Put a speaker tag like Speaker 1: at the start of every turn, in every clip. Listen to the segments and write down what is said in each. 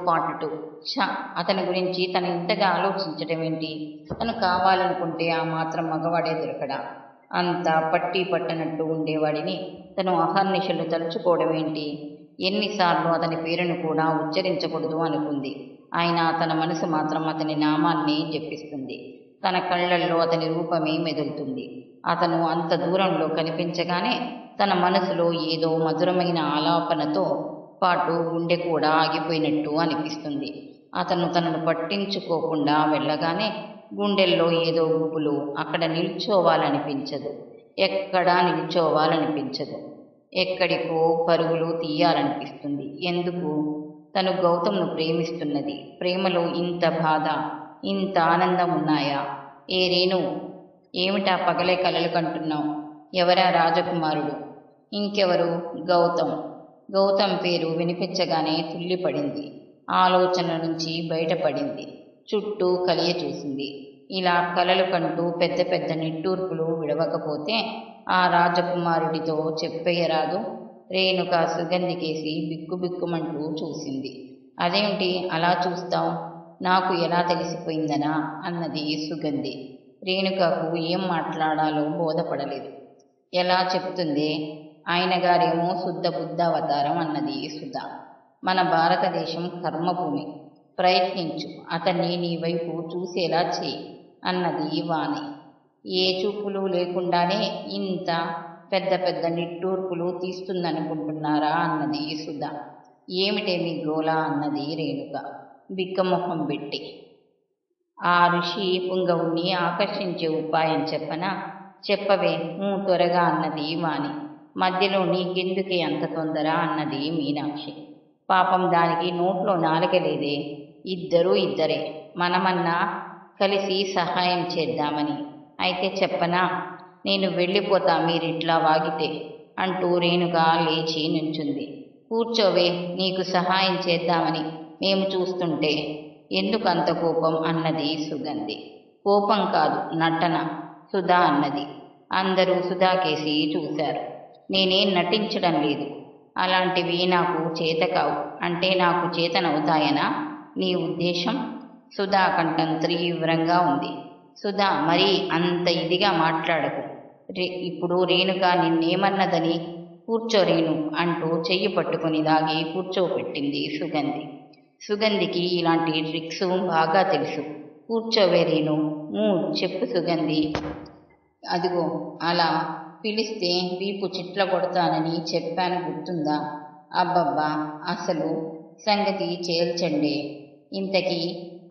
Speaker 1: Part 2. అతని గురించి తను ఇంతగా ఆలోచించటం ఏంటి? తను కావాలనుకుంటే ఆ మాత్రం మగవాడే దొరకడా? అంత పట్టి పట్టనట్టు ఉండేవాడిని తను అహర్నిశలు తలుచుకోవడం ఏంటి? ఎన్నిసార్లు అతని పేరును కూడా ఉచ్చరించకూడదు అనుకుంది. అయినా తన మనసు మాత్రం అతని నామాన్ని జపిస్తుంది. తన కళ్ళల్లో అతని రూపమే మెదులుతుంది. అతను అంత దూరంలో కనిపించగానే తన మనసులో ఏదో మధురమైన ఆలాపనతో పాటు గుండె కూడా ఆగిపోయినట్టు అనిపిస్తుంది. అతను తనను పట్టించుకోకుండా వెళ్ళగానే గుండెల్లో ఏదో గుబులు. అక్కడ నిల్చోవాలనిపించదు. ఎక్కడా నిల్చోవాలనిపించదు. ఎక్కడికో పరుగులు తీయాలనిపిస్తుంది. ఎందుకు? తను గౌతమ్ను ప్రేమిస్తున్నది. ప్రేమలో ఇంత బాధ, ఇంత ఆనందం ఉన్నాయా? ఏ రేణు, ఏమిటా పగలే కలలు కంటున్నావు? ఎవరా రాజకుమారుడు? ఇంకెవరు? గౌతమ్. గౌతమ్ పేరు వినిపించగానే తుల్లిపడింది. ఆలోచన నుంచి బయటపడింది. చుట్టూ కలియ చూసింది. ఇలా కలలు కంటూ పెద్ద పెద్ద నిట్టూర్పులు విడవకపోతే ఆ రాజకుమారుడితో చెప్పేయరాదు? రేణుక సుగంధికేసి బిక్కుబిక్కుమంటూ చూసింది. అదేమిటి అలా చూస్తావు? నాకు ఎలా తెలిసిపోయిందనా అన్నది సుగంధి. రేణుకకు ఏం మాట్లాడాలో బోధపడలేదు. ఎలా చెప్తుందే? ఆయనగారేమో శుద్ధ బుద్ధావతారం అన్నది సుధ. మన భారతదేశం కర్మభూమి. ప్రయత్నించు, అతన్ని నీ వైపు చూసేలా చేయి అన్నది వాణి. ఏ చూపులు లేకుండానే ఇంత పెద్ద పెద్ద నిట్టూర్పులు తీస్తుందనుకుంటున్నారా అన్నది సుధ. ఏమిటే మీ గోలా అన్నది రేణుక బిక్కమొహం పెట్టి. ఆ ఋషి పుంగవుణ్ణి ఆకర్షించే ఉపాయం చెప్పనా? చెప్పవే త్వరగా అన్నది వాణి. మధ్యలో నీకెందుకే అంత తొందర అన్నది మీనాక్షి. పాపం దానికి నోట్లో నాలుక లేదే. ఇద్దరూ ఇద్దరే. మనమన్నా కలిసి సహాయం చేద్దామని. అయితే చెప్పనా? నేను వెళ్ళిపోతా మీరిట్లా వాగితే అంటూ రేణుక లేచి నుంచుంది. కూర్చోవే, నీకు సహాయం చేద్దామని మేము చూస్తుంటే. ఎందుకు అంత కోపం అన్నది సుగంధి. కోపం కాదు, నటన సుధా అన్నది. అందరూ సుధాకేసి చూశారు. నేనేం నటించడం లేదు. అలాంటివి నాకు చేత కావు. అంటే నాకు చేతనవుతాయనా నీ ఉద్దేశం? సుధా కంఠం తీవ్రంగా ఉంది. సుధా, మరీ అంత ఇదిగా మాట్లాడకు. ఇప్పుడు రేణుక నిన్నేమన్నదని? కూర్చో రేణు అంటూ చెయ్యి పట్టుకుని లాగి కూర్చోపెట్టింది సుగంధి. సుగంధికి ఇలాంటి ట్రిక్స్ బాగా తెలుసు. కూర్చోవే రేణు. చెప్పు సుగంధి. అదిగో అలా పిలిస్తే వీపు చిట్ల కొడతానని చెప్పాను, గుర్తుందా? అబ్బబ్బా, అసలు సంగతి చేల్చండే. ఇంతకీ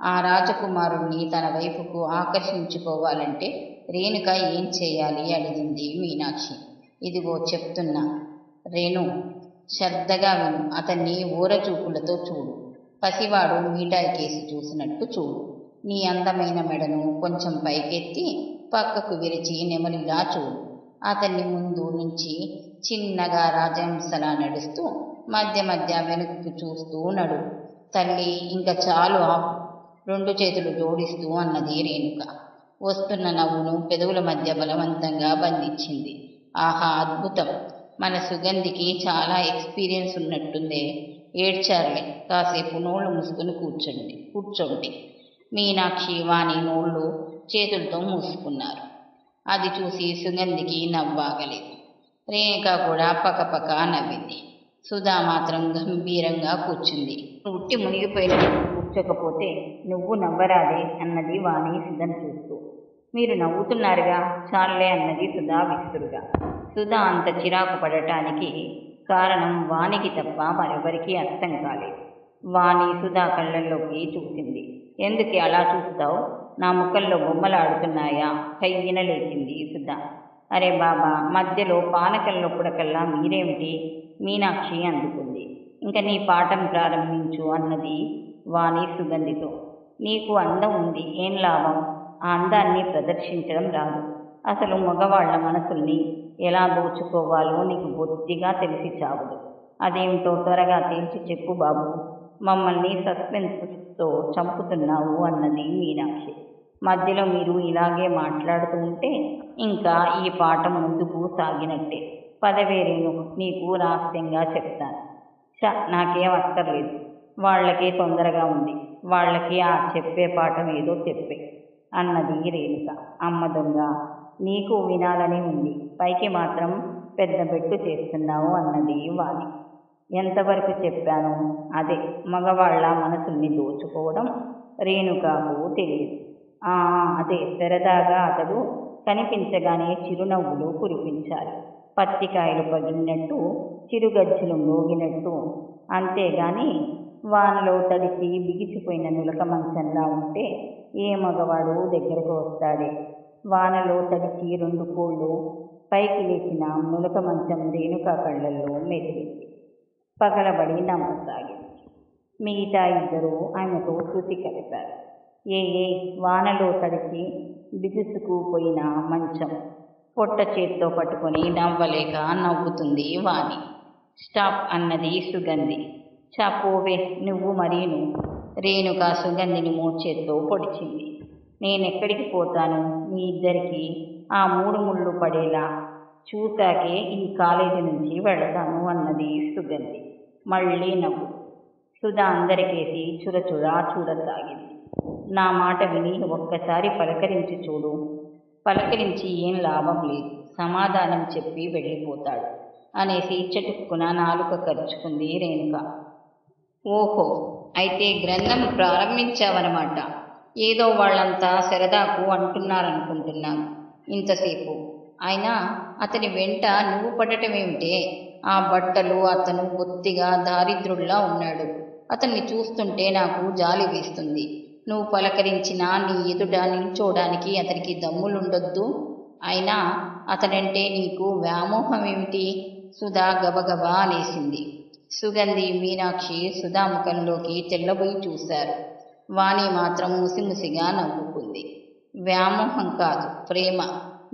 Speaker 1: ఆ రాజకుమారుణ్ణి తన వైపుకు ఆకర్షించుకోవాలంటే రేణుక ఏం చేయాలి అడిగింది మీనాక్షి. ఇదిగో చెప్తున్నా రేణు, శ్రద్ధగా విను. అతన్ని ఊరచూపులతో చూడు. పసివాడు మీఠాయి కేసి చూసినట్టు చూడు. నీ అందమైన మెడను కొంచెం పైకెత్తి పక్కకు విరిచి నెమలిలా చూడు. అతన్ని ముందు నుంచి చిన్నగా రాజహంసలా నడుస్తూ మధ్య మధ్య వెనుకకు చూస్తూ నడు. తల్లి, ఇంకా చాలు ఆపు. రెండు చేతులు జోడిస్తూ అన్నది రేణుక. వస్తున్న నవ్వును పెదవుల మధ్య బలవంతంగా బంధించింది. ఆహా, అద్భుతం. మన సుగంధికి చాలా ఎక్స్పీరియన్స్ ఉన్నట్టుందే. ఏడ్చారులే, కాసేపు నోళ్లు మూసుకుని కూర్చోండి. మీనాక్షి, వాణి నోళ్లు చేతులతో మూసుకున్నారు. అది చూసి సుగంధికి నవ్వాగలేదు. రేణుక కూడా పకపక నవ్వింది. సుధా మాత్రం గంభీరంగా కూర్చుంది. ఉట్టి మునిగిపోయినట్టు కూర్చోకపోతే నువ్వు నవ్వరాదే అన్నది వాణి సుధను చూస్తూ. మీరు నవ్వుతున్నారుగా, చాలే అన్నది సుధా విసురుగా. సుధా అంత చిరాకు పడటానికి కారణం వాణికి తప్ప మరెవరికీ అర్థం కాలేదు. వాణి సుధా కళ్ళల్లోకి చూసింది. ఎందుకే అలా చూస్తావు? నా ముఖంలో బొమ్మలు ఆడుతున్నాయా? కయ్యిన లేచింది సుధా. అరే బాబా, మధ్యలో పానకంలో పుడకల్లా మీరేమిటి? మీనాక్షి అందుకుంది. ఇంక నీ పాఠం ప్రారంభించు అన్నది వాణి సుగంధితో. నీకు అందం ఉంది, ఏం లాభం? ఆ అందాన్ని ప్రదర్శించడం రాదు. అసలు మగవాళ్ల మనసుల్ని ఎలా దోచుకోవాలో నీకు బొత్తిగా తెలిసి చావదు. అదేమిటో త్వరగా తేల్చి చెప్పు బాబు. మమ్మల్ని సస్పెన్స్తో చంపుతున్నావు అన్నది మీనాక్షి. మధ్యలో మీరు ఇలాగే మాట్లాడుతూ ఉంటే ఇంకా ఈ పాఠం ముందుకు సాగినట్టే. పదవేరేను, నీకు రహస్యంగా చెప్తాను. నాకేం అక్కర్లేదు. వాళ్ళకే తొందరగా ఉంది. వాళ్ళకి ఆ చెప్పే పాఠం ఏదో చెప్పే అన్నది రేణుక. అమ్మ దొంగ, నీకు వినాలని ఉంది, పైకి మాత్రం పెద్ద బెట్టు చేస్తున్నావు అన్నది వాణి. ఎంతవరకు చెప్పాను? అదే మగవాళ్ళ మనసుల్ని దోచుకోవడం రేణుకకు తెలియదు. అదే సరదాగా అతడు కనిపించగానే చిరునవ్వులు కురిపించాలి, పత్తికాయలు పగిలినట్టు చిరుగజ్జలు మోగినట్టు. అంతేగాని వానలో తడిసి బిగిసిపోయిన నులక మంచంలా ఉంటే ఏ మగవాడు దగ్గరకు వస్తాడే? వానలో తడిసి 2 కోళ్ళు పైకి లేచిన నులక మంచం రేణుక కళ్ళల్లో మెదిలింది. పగలబడి నమ్మసాగింది. మిగతా ఇద్దరూ ఆమెతో శృతి కలిపారు. వానలో తడిసి బిగుసుకుపోయిన మంచం. పొట్ట చేత్తో పట్టుకొని నవ్వలేక నవ్వుతుంది వాణి. స్టాప్ అన్నది సుగంధి. పోవే నువ్వు మరీను. రేణుక సుగంధిని మోచేత్తో పొడిచింది. నేనెక్కడికి పోతాను? మీ ఇద్దరికి ఆ 3 ముళ్ళు పడేలా చూశాకే ఈ కాలేజీ నుంచి వెళతాను అన్నది సుగంధి. మళ్ళీ నవ్వు. సుధా అందరికేసి చురచురా చూడసాగింది. నా మాట విని ఒక్కసారి పలకరించి చూడు. పలకరించి ఏం లాభం లేదు, సమాధానం చెప్పి వెళ్ళిపోతాడు అనేసి చటుక్కున నాలుక ఖర్చుకుంది రేణుక. ఓహో, అయితే గ్రంథం ప్రారంభించావన్నమాట. ఏదో వాళ్ళంతా సరదాకు అంటున్నారనుకుంటున్నాను ఇంతసేపు. అయినా అతని వెంట నువ్వు పడటమేమిటే? ఆ బట్టలు, అతను బొత్తిగా దారిద్రుల్లా ఉన్నాడు. అతన్ని చూస్తుంటే నాకు జాలి వేస్తుంది. నువ్వు పలకరించినా నీ ఎదుట నిల్చోడానికి అతనికి దమ్ములుండొద్దు. అయినా అతడంటే నీకు వ్యామోహం ఏమిటి? సుధా గబగబా అనేసింది. సుగంధి, మీనాక్షి సుధా ముఖంలోకి తెల్లబోయి చూశారు. వాణి మాత్రం ముసిముసిగా నవ్వుకుంది. వ్యామోహం కాదు, ప్రేమ.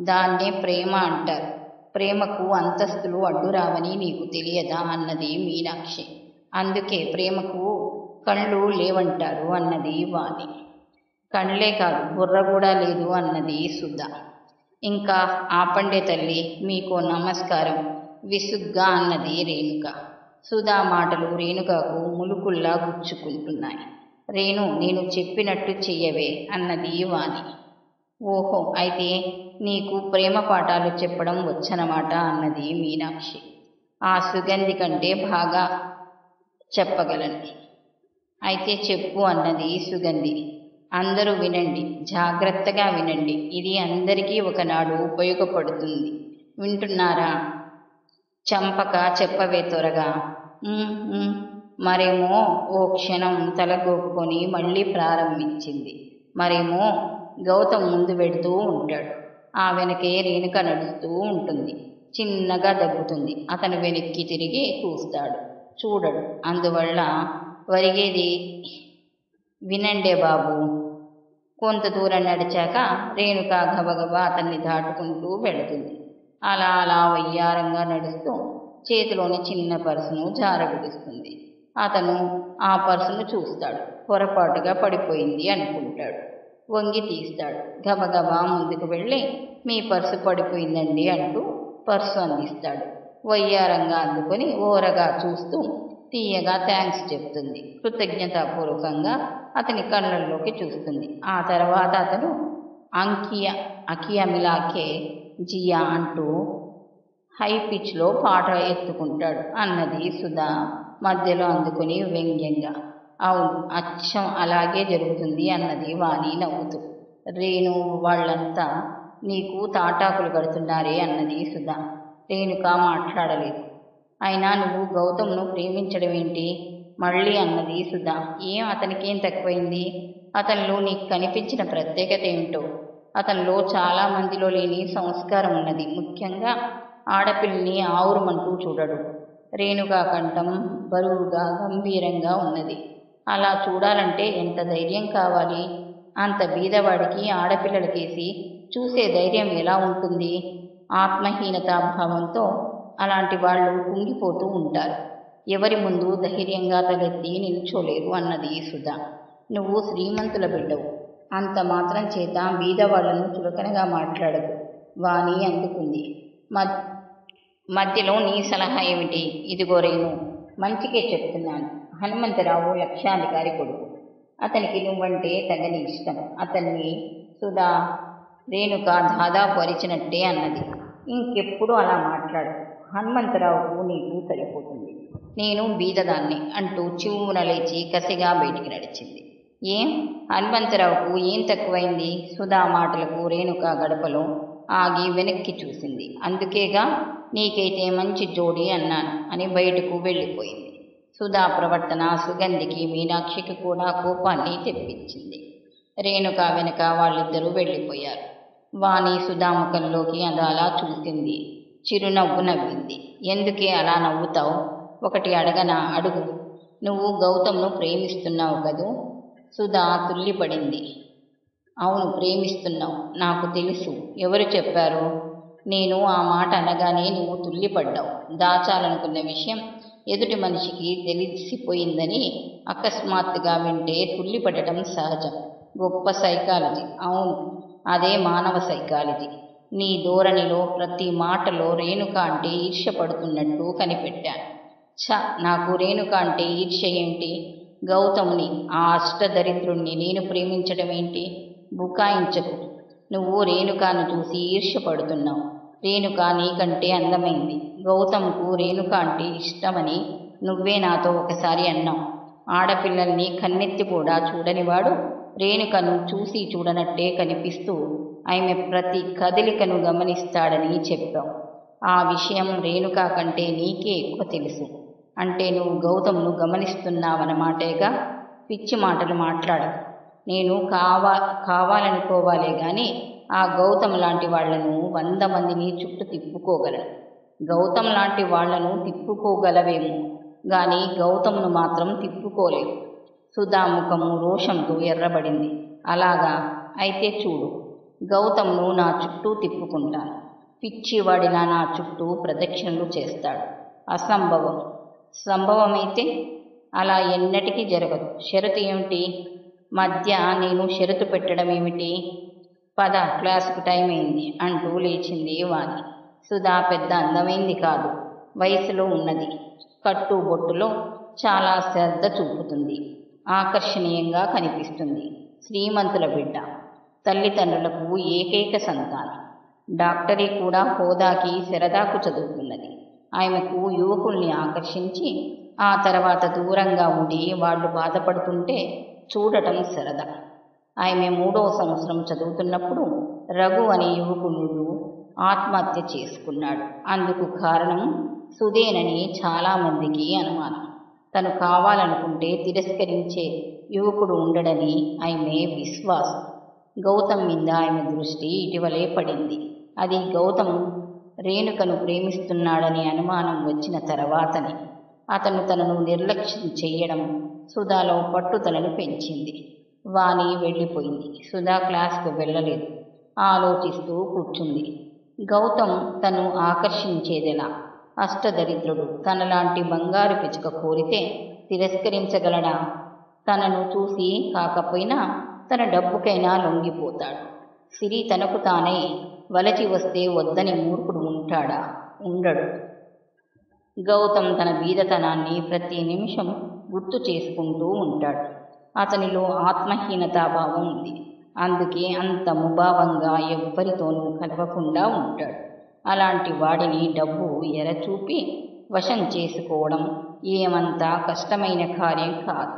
Speaker 1: దాన్నే ప్రేమ అంటారు. ప్రేమకు అంతస్తులు అడ్డురావని నీకు తెలియదా అన్నది మీనాక్షి. అందుకే ప్రేమకు కళ్ళు లేవంటారు అన్నది వాణి. కళ్ళే కాదు, బుర్ర కూడా లేదు అన్నది సుధా. ఇంకా ఆపండే తల్లి, మీకు నమస్కారం విసుగ్గా అన్నది రేణుక. సుధా మాటలు రేణుకకు ములుకుల్లా గుచ్చుకుంటున్నాయి. రేణు, నేను చెప్పినట్టు చెయ్యవే అన్నది వాణి. ఓహో, అయితే నీకు ప్రేమ పాఠాలు చెప్పడం వచ్చనమాట అన్నది మీనాక్షి. ఆ సుగంధి కంటే బాగా చెప్పగలను. అయితే చెప్పు అన్నది సుగంధి. అందరూ వినండి, జాగ్రత్తగా వినండి. ఇది అందరికీ ఒకనాడు ఉపయోగపడుతుంది. వింటున్నారా? చంపక చెప్పవే త్వరగా. మరేమో ఓ క్షణం తలగొక్కుని మళ్ళీ ప్రారంభించింది. మరేమో గౌతమ్ ముందు వెడుతూ ఉంటాడు. ఆ వెనకే రేణుక నడుస్తూ ఉంటుంది. చిన్నగా దగ్గుతుంది. అతను వెనక్కి తిరిగి చూడడు. అందువల్ల వరిగేది వినండే బాబు. కొంత దూరం నడిచాక రేణుక గబగబా అతన్ని దాటుకుంటూ వెళుతుంది. అలా అలా వయ్యారంగా నడుస్తూ చేతిలోని చిన్న పర్సును జారవిడుస్తుంది. అతను ఆ పర్సును చూస్తాడు. పొరపాటుగా పడిపోయింది అనుకుంటాడు. వంగి తీస్తాడు. గబగబా ముందుకు వెళ్ళి, మీ పర్సు పడిపోయిందండి అంటూ పర్సు అందిస్తాడు. వయ్యారంగా అందుకొని ఓరగా చూస్తూ తీయగా థ్యాంక్స్ చెప్తుంది. కృతజ్ఞతాపూర్వకంగా అతని కళ్ళల్లోకి చూస్తుంది. ఆ తర్వాత అతను అకియా మిలాకే జియా అంటూ హై పిచ్లో పాట ఎత్తుకుంటాడు అన్నది సుధా మధ్యలో అందుకుని వ్యంగ్యంగా. అవును, అచ్చం అలాగే జరుగుతుంది అన్నది వాణి నవ్వుతూ. రేణు వాళ్ళంతా నీకు తాటాకులు కడుతున్నారే అన్నది సుధా. రేణుక మాట్లాడలేదు. అయినా నువ్వు గౌతమ్ను ప్రేమించడం ఏంటి మళ్ళీ అన్నది సుధా. అతనికేం తక్కువైంది? అతనిలో నీకు కనిపించిన ప్రత్యేకత ఏమిటో? అతనిలో చాలా మందిలో లేని సంస్కారం ఉన్నది. ముఖ్యంగా ఆడపిల్లని ఆవురమంటూ చూడడు. రేణుక కంఠం బరువుగా గంభీరంగా ఉన్నది. అలా చూడాలంటే ఎంత ధైర్యం కావాలి? అంత బీదవాడికి ఆడపిల్లలకేసి చూసే ధైర్యం ఎలా ఉంటుంది? ఆత్మహీనతాభావంతో అలాంటి వాళ్ళు కుంగిపోతూ ఉంటారు. ఎవరి ముందు ధైర్యంగా తలెత్తి నిల్చోలేరు అన్నది సుధా. నువ్వు శ్రీమంతుల బిడ్డవు, అంత మాత్రం చేత బీదవాళ్లను చులకనగా మాట్లాడదు వాణి అందుకుంది. మధ్యలో నీ సలహా ఏమిటి? ఇదిగో రేణు, మంచికే చెప్తున్నాను. హనుమంతరావు లక్షాధికారి కొడుకు. అతనికి నువ్వంటే తగని ఇష్టం. అతన్ని సుధా రేణుక దాదాపు అరిచినట్టే అన్నది. ఇంకెప్పుడు అలా మాట్లాడు. హనుమంతరావుకు నీకు సరిపోతుంది. నేను బీదదాన్ని అంటూ చివున లేచి కసిగా బయటికి నడిచింది. ఏం హనుమంతరావుకు ఏం తక్కువైంది? సుధా మాటలకు రేణుక గడపలో ఆగి వెనక్కి చూసింది. అందుకేగా నీకైతే మంచి జోడి అన్నాను అని బయటకు వెళ్ళిపోయింది. సుధా ప్రవర్తన సుగంధికి మీనాక్షికి కూడా కోపాన్ని తెప్పించింది. రేణుక వెనక వాళ్ళిద్దరూ వెళ్ళిపోయారు. వాణి సుధా ముఖంలోకి అలా చూసింది. చిరునవ్వు నవ్వింది. ఎందుకే అలా నవ్వుతావు? ఒకటి అడగనా? అడుగు. నువ్వు గౌతమ్ను ప్రేమిస్తున్నావు కదూ? సుధా తుల్లిపడింది. అవును, ప్రేమిస్తున్నావు. నాకు తెలుసు. ఎవరు చెప్పారు? నేను ఆ మాట అనగానే నువ్వు తుల్లిపడ్డావు. దాచాలనుకున్న విషయం ఎదుటి మనిషికి తెలిసిపోయిందని అకస్మాత్తుగా వింటే తుల్లిపడటం సహజం. గొప్ప సైకాలజీ. అవును, అదే మానవ సైకాలజీ. నీ ధోరణిలో ప్రతి మాటలో రేణుక అంటే ఈర్ష్యపడుతున్నట్టు కనిపెట్టాను. నాకు రేణుక అంటే ఈర్ష్య ఏమిటి? గౌతముని, ఆ అష్టదరిద్రుణ్ణి నేను ప్రేమించడం ఏంటి? బుకాయించకు. నువ్వు రేణుకాను చూసి ఈర్ష్యపడుతున్నావు. రేణుక నీకంటే అందమైంది. గౌతమ్కు రేణుక అంటే ఇష్టమని నువ్వే నాతో ఒకసారి అన్నావు. ఆడపిల్లల్ని కన్నెత్తి కూడా చూడనివాడు రేణుకను చూసి చూడనట్టే కనిపిస్తూ ఆమె ప్రతి కదలికను గమనిస్తాడని చెప్పావు. ఆ విషయం రేణుక కంటే నీకే ఎక్కువ తెలుసు. అంటే నువ్వు గౌతమ్ను గమనిస్తున్నావన్నమాటేగా. పిచ్చి మాటలు మాట్లాడకు. నేను కావాలనుకోవాలే గాని ఆ గౌతమ్ లాంటి వాళ్లను 100 మందిని చుట్టూ తిప్పుకోగలను. గౌతమ్ లాంటి వాళ్లను తిప్పుకోగలవేమో గాని గౌతమ్ను మాత్రం తిప్పుకోలేవు. సుధా ముఖము రోషంతో ఎర్రబడింది. అలాగా? అయితే చూడు, గౌతమ్ను నా చుట్టూ తిప్పుకుంటాను. పిచ్చివాడిలా నా చుట్టూ ప్రదక్షిణలు చేస్తాడు. అసంభవం. సంభవమైతే అలా ఎన్నటికీ జరగదు. షరతు ఏమిటి? మధ్య నేను షరతు పెట్టడం ఏమిటి? పద, క్లాసుకు టైం అయింది అంటూ లేచింది వాణి. సుధా పెద్ద అందమైంది కాదు, వయసులో ఉన్నది. కట్టు బొట్టులో చాలా శ్రద్ధ చూపుతుంది. ఆకర్షణీయంగా కనిపిస్తుంది. శ్రీమంతుల బిడ్డ. తల్లిదండ్రులకు ఏకైక సంతానం. డాక్టరీ కూడా హోదాకి సరదాకు చదువుతున్నది. ఆమెకు యువకుల్ని ఆకర్షించి ఆ తర్వాత దూరంగా ఉండి వాళ్ళు బాధపడుతుంటే చూడటం సరదా. ఆమె 3వ సంవత్సరం చదువుతున్నప్పుడు రఘు అనే యువకుడు ఆత్మహత్య చేసుకున్నాడు. అందుకు కారణం సుధేనని చాలామందికి అనుమానం. తను కావాలనుకుంటే తిరస్కరించే యువకుడు ఉండడని ఆమె విశ్వాసం. గౌతమ్ మీద ఆమె దృష్టి ఇటీవలే పడింది. అది గౌతమ్ రేణుకను ప్రేమిస్తున్నాడని అనుమానం వచ్చిన తర్వాతని. అతను తనను నిర్లక్ష్యం చెయ్యడం సుధాలో పట్టుదలను పెంచింది. వాణి వెళ్ళిపోయింది. సుధా క్లాస్కు వెళ్ళలేదు. ఆలోచిస్తూ కూర్చుంది. గౌతమ్ తను ఆకర్షించేదెలా? అష్టదరిద్రుడు. తనలాంటి బంగారు పిచ్చుక కోరితే తిరస్కరించగలడా? తనను చూసి కాకపోయినా తన డబ్బుకైనా లొంగిపోతాడు. సిరి తనకు తానై వలచి వస్తే వద్దని మూర్ఖుడు ఉంటాడా? ఉండడు. గౌతమ్ తన బీదతనాన్ని ప్రతి నిమిషం గుర్తు చేసుకుంటూ ఉంటాడు. అతనిలో ఆత్మహీనతాభావం ఉంది. అందుకే అంత ముభావంగా ఎవ్వరితోనూ కలవకుండా ఉంటాడు. అలాంటి వాడిని డబ్బు ఎరచూపి వశం చేసుకోవడం ఏమంత కష్టమైన కార్యం కాదు.